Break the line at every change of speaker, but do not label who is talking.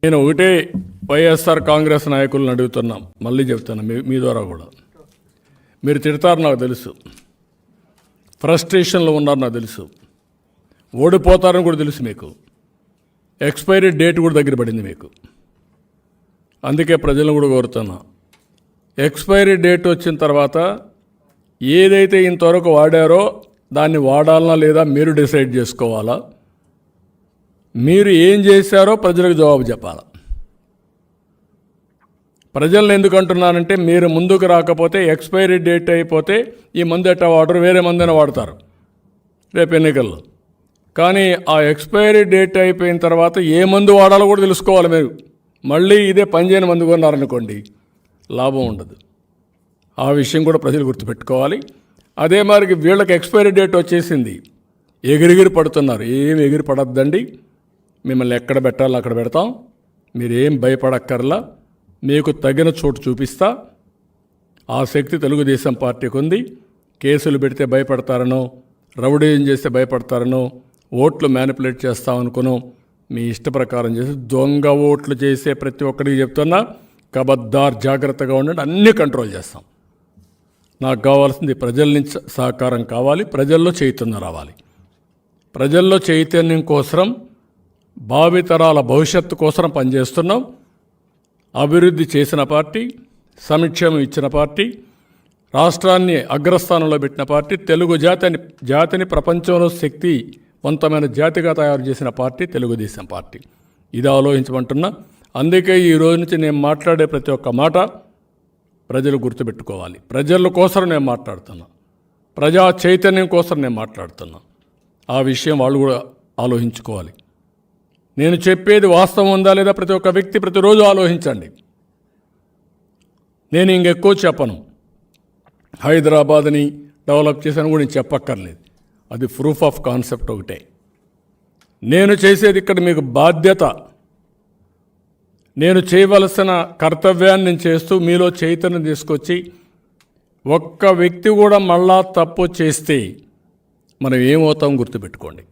నేను ఒకటే వైఎస్ఆర్ కాంగ్రెస్ నాయకులను అడుగుతున్నాం, మళ్ళీ చెప్తాను మీ ద్వారా కూడా. మీరు తిడతారు నాకు తెలుసు, ఫ్రస్ట్రేషన్లో ఉన్నారు నాకు తెలుసు, ఓడిపోతారని కూడా తెలుసు మీకు, ఎక్స్పైరీ డేట్ కూడా దగ్గర పడింది మీకు. అందుకే ప్రజలను కూడా కోరుతున్నా, ఎక్స్పైరీ డేట్ వచ్చిన తర్వాత ఏదైతే ఇంతవరకు వాడారో దాన్ని వాడాలనా లేదా మీరు డిసైడ్ చేసుకోవాలా. మీరు ఏం చేశారో ప్రజలకు జవాబు చెప్పాలి. ప్రజలను ఎందుకు అంటున్నానంటే, మీరు ముందుకు రాకపోతే ఎక్స్పైరీ డేట్ అయిపోతే ఈ మందు ఎట్టా వాడరు, వేరే మందైనా వాడతారు రేపు ఎన్నికల్లో. కానీ ఆ ఎక్స్పైరీ డేట్ అయిపోయిన తర్వాత ఏ మందు వాడాలో కూడా తెలుసుకోవాలి మీరు. మళ్ళీ ఇదే పనిచేయని మందు కొన్నారనుకోండి, లాభం ఉండదు. ఆ విషయం కూడా ప్రజలు గుర్తుపెట్టుకోవాలి. అదే మరికి వీళ్ళకి ఎక్స్పైరీ డేట్ వచ్చేసింది, ఎగిరిగిరి పడుతున్నారు. ఏం ఎగిరి పడద్దండి, మిమ్మల్ని ఎక్కడ పెట్టాలో అక్కడ పెడతాం, మీరేం భయపడక్కర్లా, మీకు తగిన చోటు చూపిస్తా. ఆ శక్తి తెలుగుదేశం పార్టీకి ఉంది. కేసులు పెడితే భయపడతారనో, రౌడీజం చేస్తే భయపడతారనో, ఓట్లు మ్యానిపులేట్ చేస్తామనుకునో మీ ఇష్ట ప్రకారం చేసి దొంగ ఓట్లు చేసే ప్రతి ఒక్కరికి చెప్తున్నా, కబద్దార్ జాగ్రత్తగా ఉండండి, అన్నీ కంట్రోల్ చేస్తాం. నాకు కావాల్సింది ప్రజల నుంచి సహకారం కావాలి, ప్రజల్లో చైతన్యం రావాలి. ప్రజల్లో చైతన్యం కోసం, భావితరాల భవిష్యత్తు కోసం పనిచేస్తున్నాం. అభివృద్ధి చేసిన పార్టీ, సంక్షేమం ఇచ్చిన పార్టీ, రాష్ట్రాన్ని అగ్రస్థానంలో పెట్టిన పార్టీ, తెలుగు జాతిని ప్రపంచంలో శక్తివంతమైన జాతిగా తయారు చేసిన పార్టీ తెలుగుదేశం పార్టీ. ఇది ఆలోచించమంటున్నా. అందుకే ఈ రోజు నుంచి నేను మాట్లాడే ప్రతి ఒక్క మాట ప్రజలు గుర్తుపెట్టుకోవాలి. ప్రజల కోసం నేను మాట్లాడుతున్నా, ప్రజా చైతన్యం కోసం నేను మాట్లాడుతున్నా. ఆ విషయం వాళ్ళు కూడా ఆలోచించుకోవాలి. నేను చెప్పేది వాస్తవం ఉందా లేదా ప్రతి ఒక్క వ్యక్తి ప్రతిరోజు ఆలోచించండి. నేను ఇంకెక్కువ చెప్పను. హైదరాబాద్ని డెవలప్ చేశాను కూడా నేను చెప్పక్కర్లేదు, అది ప్రూఫ్ ఆఫ్ కాన్సెప్ట్ ఒకటే. నేను చేసేది ఇక్కడ మీకు బాధ్యత, నేను చేయవలసిన కర్తవ్యాన్ని నేను చేస్తూ మీలో చైతన్యం తీసుకొచ్చి, ఒక్క వ్యక్తి కూడా మళ్ళా తప్పు చేస్తే మనం ఏమవుతాం గుర్తుపెట్టుకోండి.